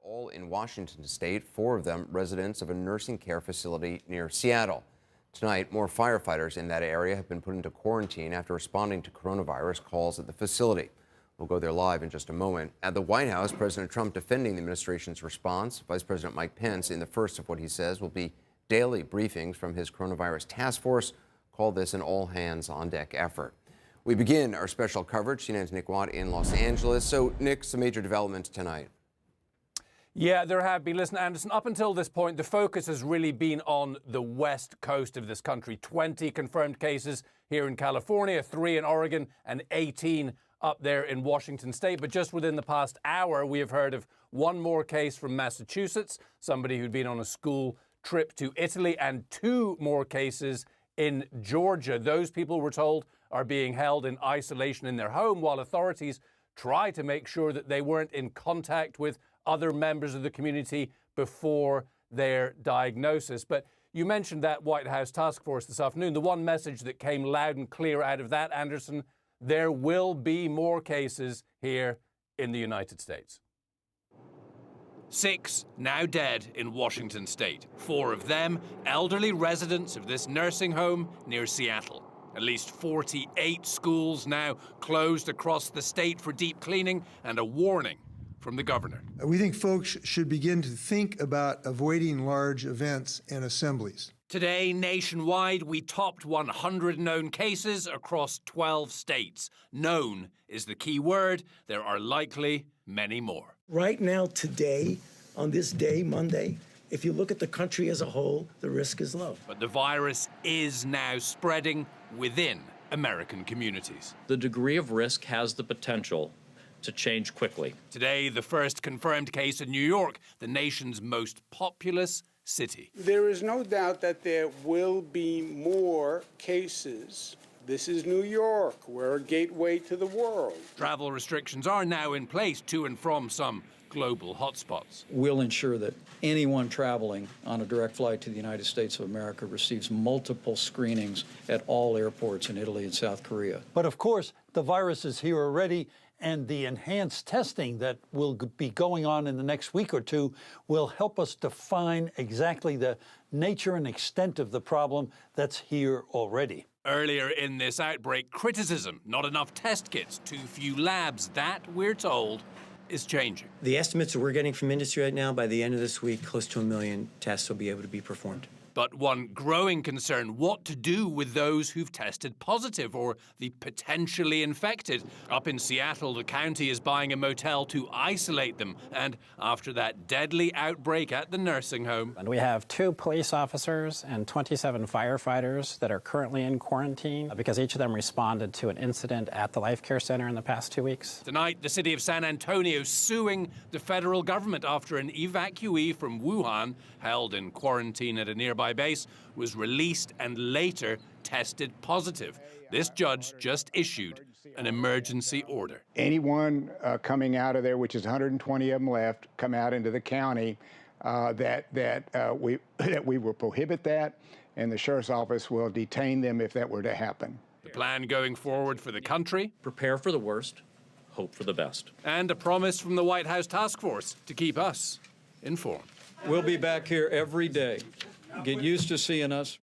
all in Washington state, 4 of them residents of a nursing care facility near Seattle. Tonight, more firefighters in that area have been put into quarantine after responding to coronavirus calls at the facility. We'll go there live in just a moment. At the White House, President Trump defending the administration's response. Vice President Mike Pence in the first of what he says will be daily briefings from his coronavirus task force. Called this an all-hands-on-deck effort. We begin our special coverage. CNN's Nick Watt in Los Angeles. So, Nick, some major developments tonight. Yeah, there have been. Listen, Anderson, up until this point, the focus has really been on the west coast of this country. 20 confirmed cases here in California, 3 in Oregon, and 18 up there in Washington state. But just within the past hour, we have heard of 1 more case from Massachusetts, somebody who'd been on a school trip to Italy, and 2 more cases in Georgia. Those people, we're told, are being held in isolation in their home while authorities try to make sure that they weren't in contact with other members of the community before their diagnosis. But you mentioned that White House task force this afternoon. The one message that came loud and clear out of that, Anderson, there will be more cases here in the United States. 6 now dead in Washington state. 4 of them elderly residents of this nursing home near Seattle. At least 48 schools now closed across the state for deep cleaning, and a warning from the governor. We think folks should begin to think about avoiding large events and assemblies. Today, nationwide, we topped 100 known cases across 12 states. Known is the key word. There are likely many more. Right now, today, on this day, Monday, if you look at the country as a whole, the risk is low. But the virus is now spreading within American communities. The degree of risk has the potential to change quickly. Today, the first confirmed case in New York, the nation's most populous city. There is no doubt that there will be more cases. This is New York. We're a gateway to the world. Travel restrictions are now in place to and from some global hotspots. We'll ensure that anyone traveling on a direct flight to the United States of America receives multiple screenings at all airports in Italy and South Korea. But of course, the virus is here already, and the enhanced testing that will be going on in the next week or 2 will help us define exactly the nature and extent of the problem that's here already. Earlier in this outbreak, criticism, not enough test kits, too few labs, that, we're told, is changing. The estimates that we're getting from industry right now, by the end of this week, close to 1 million tests will be able to be performed. But one growing concern, what to do with those who've tested positive or the potentially infected. Up in Seattle, the county is buying a motel to isolate them. And after that deadly outbreak at the nursing home. And we have 2 police officers and 27 firefighters that are currently in quarantine because each of them responded to an incident at the Life Care Center in the past 2 weeks. Tonight, the city of San Antonio suing the federal government after an evacuee from Wuhan, held in quarantine at a nearby base, was released and later tested positive. This judge just issued an emergency order. Anyone coming out of there, which is 120 of them left, come out into the county, we will prohibit that, and the sheriff's office will detain them if that were to happen. The plan going forward for the country? Prepare for the worst, hope for the best. And a promise from the White House task force to keep us informed. We'll be back here every day. Get used to seeing us.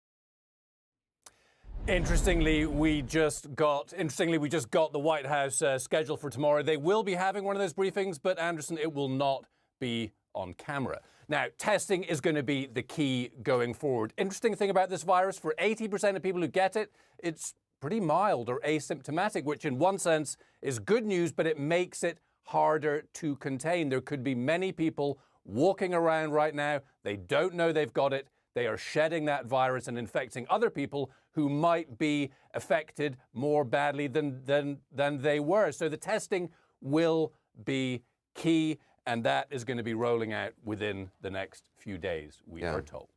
Interestingly, we just got the White House schedule for tomorrow. They will be having one of those briefings, but Anderson, it will not be on camera. Now, testing is going to be the key going forward. Interesting thing about this virus, for 80% of people who get it, it's pretty mild or asymptomatic, which in one sense is good news, but it makes it harder to contain. There could be many people walking around right now. They don't know they've got it. They are shedding that virus and infecting other people who might be affected more badly than they were. So the testing will be key, and that is going to be rolling out within the next few days, we are told.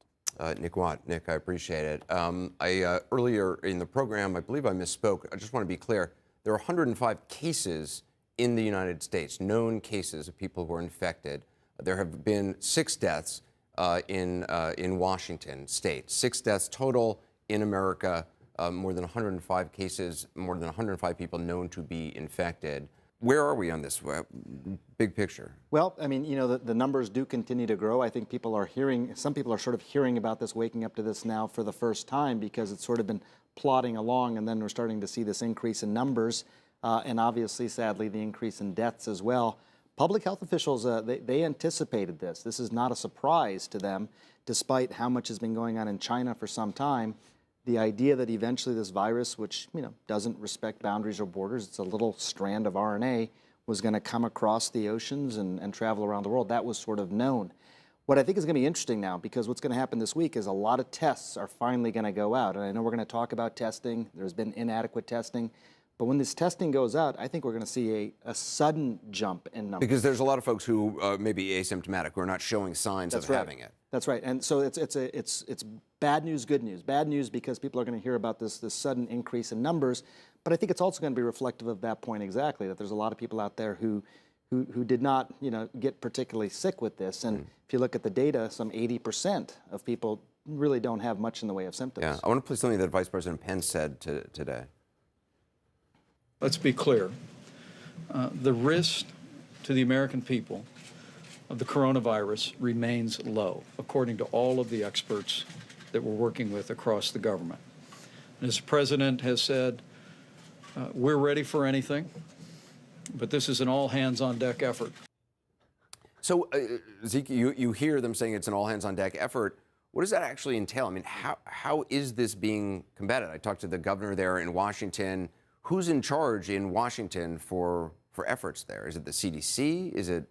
Nick Watt. Nick, I appreciate it. Earlier in the program, I believe I misspoke. I just want to be clear. There are 105 cases in the United States, known cases of people who are infected. There have been 6 deaths in Washington state. 6 deaths total in America, more than 105 cases, more than 105 people known to be infected. where are we on this big picture? Well, I mean, you know, the numbers do continue to grow. I think some people are sort of hearing about this, waking up to this now for the first time, because it's sort of been plodding along, and then we're starting to see this increase in numbers, and obviously, sadly, the increase in deaths as well. Public health officials, they anticipated this. This is not a surprise to them, despite how much has been going on in China for some time. The idea that eventually this virus, which, you know, doesn't respect boundaries or borders, it's a little strand of RNA, was going to come across the oceans and travel around the world, that was sort of known. What I think is going to be interesting now, because what's going to happen this week is a lot of tests are finally going to go out. And I know we're going to talk about testing. There's been inadequate testing. But when this testing goes out, I think we're going to see a sudden jump in numbers. Because there's a lot of folks who may be asymptomatic, who are not showing signs of having it. That's right. And so it's bad news, good news. Bad news because people are going to hear about this sudden increase in numbers. But I think it's also going to be reflective of that point exactly, that there's a lot of people out there who did not, you know, get particularly sick with this. And if you look at the data, some 80% of people really don't have much in the way of symptoms. Yeah, I want to play something that Vice President Pence said today. Let's be clear. The risk to the American people of the coronavirus remains low, according to all of the experts that we're working with across the government. And as the President has said, we're ready for anything, but this is an all-hands-on-deck effort. So, Zeke, you hear them saying it's an all-hands-on-deck effort. What does that actually entail? I mean, how is this being combated? I talked to the governor there in Washington. Who's in charge in Washington for efforts there? Is it the CDC? Is it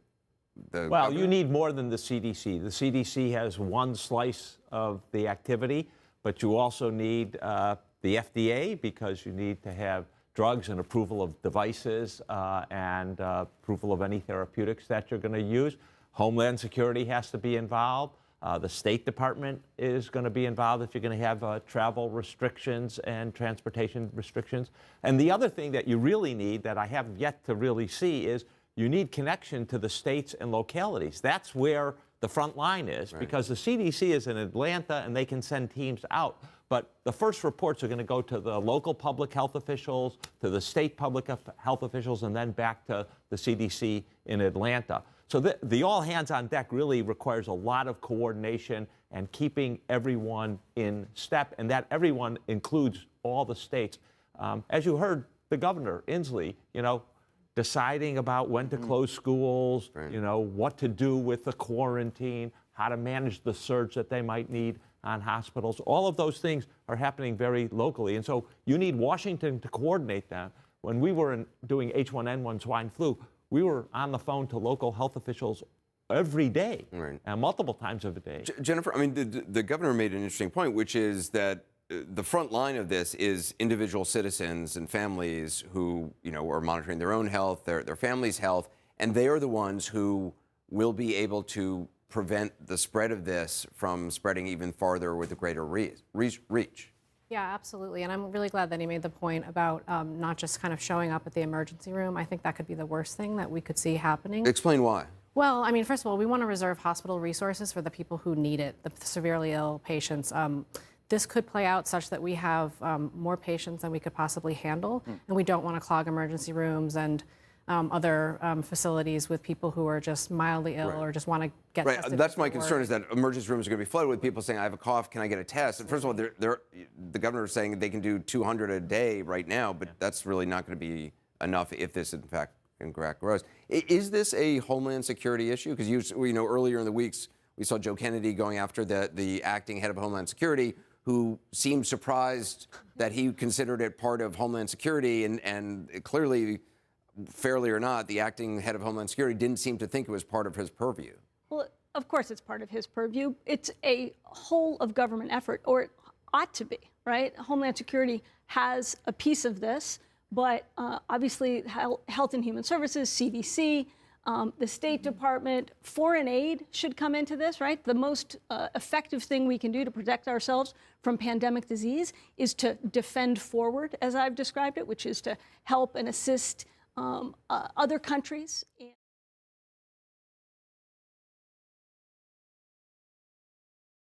the Well, governor? you need more than the CDC. The CDC has one slice of the activity, but you also need the FDA, because you need to have drugs and approval of devices and approval of any therapeutics that you're going to use. Homeland Security has to be involved. The State Department is going to be involved if you're going to have travel restrictions and transportation restrictions. And the other thing that you really need, that I have yet to really see, is you need connection to the states and localities. That's where the front line is, because the CDC is in Atlanta and they can send teams out. But the first reports are going to go to the local public health officials, to the state public health officials, and then back to the CDC in Atlanta. So the all hands on deck really requires a lot of coordination and keeping everyone in step, and that everyone includes all the states. As you heard the governor, Inslee, you know, deciding about when to close schools, you know, what to do with the quarantine, how to manage the surge that they might need on hospitals. All of those things are happening very locally, and so you need Washington to coordinate that. When we were doing H1N1 swine flu, we were on the phone to local health officials every day, and multiple times a day. Jennifer, I mean, the governor made an interesting point, which is that the front line of this is individual citizens and families who, you know, are monitoring their own health, their families' health, and they are the ones who will be able to prevent the spread of this from spreading even farther with a greater reach. Yeah, absolutely. And I'm really glad that he made the point about not just kind of showing up at the emergency room. I think that could be the worst thing that we could see happening. Explain why. Well, I mean, first of all, we want to reserve hospital resources for the people who need it, the severely ill patients. This could play out such that we have more patients than we could possibly handle, and we don't want to clog emergency rooms and other facilities with people who are just mildly ill or just want to get tested. That's my concern, is that emergency rooms are going to be flooded with people saying, I have a cough, can I get a test? And first of all, the governor is saying they can do 200 a day right now, but that's really not going to be enough if this, in fact, grows. Is this a Homeland Security issue? Because you know, earlier in the weeks, we saw Joe Kennedy going after the acting head of Homeland Security, who seemed surprised that he considered it part of Homeland Security, and clearly, fairly or not, the acting head of Homeland Security didn't seem to think it was part of his purview. Well, of course it's part of his purview. It's a whole of government effort, or it ought to be, right? Homeland Security has a piece of this, but obviously Health and Human Services, CDC, the State Department, foreign aid should come into this, right? The most effective thing we can do to protect ourselves from pandemic disease is to defend forward, as I've described it, which is to help and assist other countries.